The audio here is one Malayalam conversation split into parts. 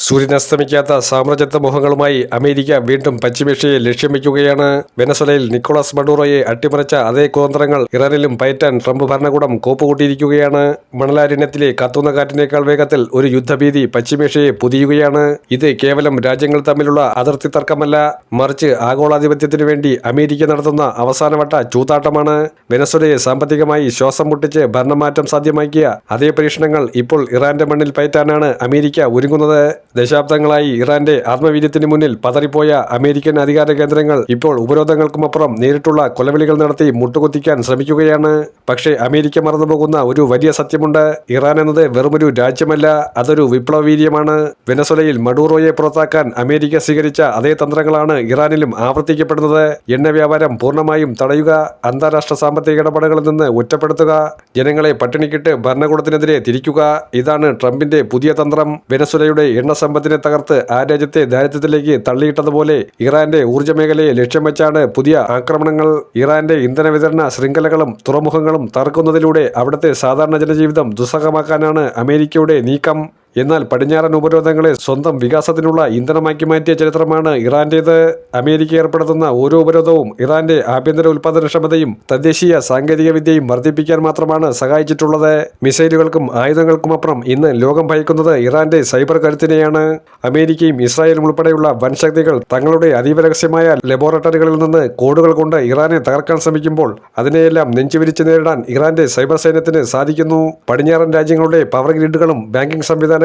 സൂര്യനസ്തമിക്കാത്ത സാമ്രാജ്യത്വ മോഹങ്ങളുമായി അമേരിക്ക വീണ്ടും പശ്ചിമേഷ്യയെ ലക്ഷ്യം വയ്ക്കുകയാണ്. വെനസ്വലയിൽ നിക്കോളാസ് മഡൂറോയെ അട്ടിമറിച്ച അതേ കുതന്ത്രങ്ങൾ ഇറാനിലും പയറ്റാൻ ട്രംപ് ഭരണകൂടം കോപ്പുകൂട്ടിയിരിക്കുകയാണ്. മണലാരണ്യത്തിലെ കത്തുന്ന കാറ്റിനേക്കാൾ വേഗത്തിൽ ഒരു യുദ്ധഭീതി പശ്ചിമേഷ്യയെ പൊതിയുകയാണ്. ഇത് കേവലം രാജ്യങ്ങൾ തമ്മിലുള്ള അതിർത്തി തർക്കമല്ല, മറിച്ച് ആഗോളാധിപത്യത്തിനു വേണ്ടി അമേരിക്ക നടത്തുന്ന അവസാനവട്ട ചൂതാട്ടമാണ്. വെനസ്വലയെ സാമ്പത്തികമായി ശ്വാസം മുട്ടിച്ച് ഭരണമാറ്റം സാധ്യമാക്കിയ അതേ പരീക്ഷണങ്ങൾ ഇപ്പോൾ ഇറാന്റെ മണ്ണിൽ പയറ്റാനാണ് അമേരിക്ക ഒരുങ്ങുന്നത്. ദശാബ്ദങ്ങളായി ഇറാന്റെ ആത്മവീര്യത്തിന് മുന്നിൽ പതറിപ്പോയ അമേരിക്കൻ അധികാര കേന്ദ്രങ്ങൾ ഇപ്പോൾ ഉപരോധങ്ങൾക്കുമപ്പുറം നേരിട്ടുള്ള കൊലവിളികൾ നടത്തി മുട്ടുകുത്തിക്കാൻ ശ്രമിക്കുകയാണ്. പക്ഷേ അമേരിക്ക മറന്നുപോകുന്ന ഒരു വലിയ സത്യമുണ്ട്. ഇറാൻ എന്നത് വെറുമൊരു രാജ്യമല്ല, അതൊരു വിപ്ലവവീര്യമാണ്. വെനസ്വലയിൽ മഡൂറോയെ പുറത്താക്കാൻ അമേരിക്ക സ്വീകരിച്ച അതേ തന്ത്രങ്ങളാണ് ഇറാനിലും ആവർത്തിക്കപ്പെടുന്നത്. എണ്ണ വ്യാപാരം പൂർണ്ണമായും തടയുക, അന്താരാഷ്ട്ര സാമ്പത്തിക ഇടപാടുകളിൽ നിന്ന് ഒറ്റപ്പെടുത്തുക, ജനങ്ങളെ പട്ടിണിക്കിട്ട് ഭരണകൂടത്തിനെതിരെ തിരിക്കുക. ഇതാണ് ട്രംപിന്റെ പുതിയ തന്ത്രം. വെനസ്വലയുടെ എണ്ണ സമ്പത്തിനെ തകർത്ത് ആ രാജ്യത്തെ ദാരിദ്ര്യത്തിലേക്ക് തള്ളിയിട്ടതുപോലെ ഇറാന്റെ ഊർജ്ജ മേഖലയെ ലക്ഷ്യം വെച്ചാണ് പുതിയ ആക്രമണങ്ങൾ. ഇറാന്റെ ഇന്ധന വിതരണ ശൃംഖലകളും തുറമുഖങ്ങളും തകർക്കുന്നതിലൂടെ അവിടുത്തെ സാധാരണ ജനജീവിതം ദുസ്സഹമാക്കാനാണ് അമേരിക്കയുടെ നീക്കം. എന്നാൽ പടിഞ്ഞാറൻ ഉപരോധങ്ങളെ സ്വന്തം വികാസത്തിനുള്ള ഇന്ധനമാക്കി മാറ്റിയ ചരിത്രമാണ് ഇറാന്റേത്. അമേരിക്ക ഏർപ്പെടുത്തുന്ന ഓരോ ഉപരോധവും ഇറാന്റെ ആഭ്യന്തര ഉൽപാദനക്ഷമതയും തദ്ദേശീയ സാങ്കേതിക വിദ്യയും വർദ്ധിപ്പിക്കാൻ മാത്രമാണ് സഹായിച്ചിട്ടുള്ളത്. മിസൈലുകൾക്കും ആയുധങ്ങൾക്കുമപ്പുറം ഇന്ന് ലോകം ഭയക്കുന്നത് ഇറാന്റെ സൈബർ കരുത്തിനെയാണ്. അമേരിക്കയും ഇസ്രായേലും ഉൾപ്പെടെയുള്ള വൻശക്തികൾ തങ്ങളുടെ അതീവ രഹസ്യമായ ലബോറട്ടറികളിൽ നിന്ന് കോഡുകൾ കൊണ്ട് ഇറാനെ തകർക്കാൻ ശ്രമിക്കുമ്പോൾ അതിനെയെല്ലാം നെഞ്ചുവിരിച്ച് നേരിടാൻ ഇറാന്റെ സൈബർ സൈന്യത്തിന് സാധിക്കുന്നു. പടിഞ്ഞാറൻ രാജ്യങ്ങളുടെ പവർ ഗ്രിഡുകളും ബാങ്കിംഗ് സംവിധാനങ്ങളും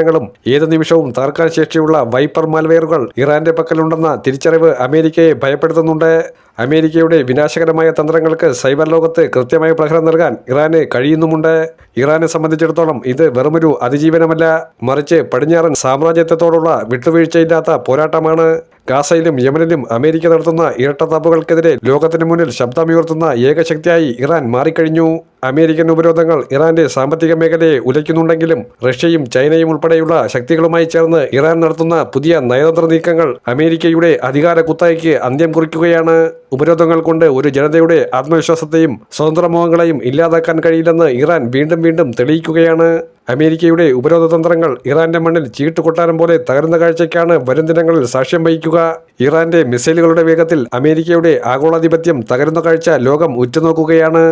ഏത് നിമിഷവും തകർക്കാൻ ശേഷിയുള്ള വൈപ്പർ മാൽവെയറുകൾ ഇറാന്റെ പക്കലുണ്ടെന്ന തിരിച്ചറിവ് അമേരിക്കയെ ഭയപ്പെടുത്തുന്നുണ്ട്. അമേരിക്കയുടെ വിനാശകരമായ തന്ത്രങ്ങൾക്ക് സൈബർ ലോകത്ത് കൃത്യമായ പ്രഹരം നൽകാൻ ഇറാന് കഴിയുന്നുമുണ്ട്. ഇറാനെ സംബന്ധിച്ചിടത്തോളം ഇത് വെറുമൊരു അതിജീവനമല്ല, മറിച്ച് പടിഞ്ഞാറൻ സാമ്രാജ്യത്വത്തോടുള്ള വിട്ടുവീഴ്ചയില്ലാത്ത പോരാട്ടമാണ്. ഗാസയിലും യമനിലും അമേരിക്ക നടത്തുന്ന ഇരട്ടത്താപ്പുകൾക്കെതിരെ ലോകത്തിന് മുന്നിൽ ശബ്ദമുയർത്തുന്ന ഏകശക്തിയായി ഇറാൻ മാറിക്കഴിഞ്ഞു. അമേരിക്കൻ ഉപരോധങ്ങൾ ഇറാന്റെ സാമ്പത്തിക മേഖലയെ ഉലയ്ക്കുന്നുണ്ടെങ്കിലും റഷ്യയും ചൈനയും ഉൾപ്പെടെയുള്ള ശക്തികളുമായി ചേർന്ന് ഇറാൻ നടത്തുന്ന പുതിയ നയതന്ത്ര നീക്കങ്ങൾ അമേരിക്കയുടെ അധികാര കുത്തകയ്ക്ക് അന്ത്യം കുറിക്കുകയാണ്. ഉപരോധങ്ങൾ കൊണ്ട് ഒരു ജനതയുടെ ആത്മവിശ്വാസത്തെയും സ്വതന്ത്രമോഹങ്ങളെയും ഇല്ലാതാക്കാൻ കഴിയില്ലെന്ന് ഇറാൻ വീണ്ടും വീണ്ടും തെളിയിക്കുകയാണ്. അമേരിക്കയുടെ ഉപരോധ തന്ത്രങ്ങൾ ഇറാന്റെ മണ്ണിൽ ചീട്ടുകൊട്ടാരം പോലെ തകരുന്ന കാഴ്ചയ്ക്കാണ് വരും ദിനങ്ങളിൽ സാക്ഷ്യം വഹിക്കുക. ഇറാന്റെ മിസൈലുകളുടെ വേഗത്തിൽ അമേരിക്കയുടെ ആഗോളാധിപത്യം തകരുന്ന കാഴ്ച ലോകം ഉറ്റുനോക്കുകയാണ്.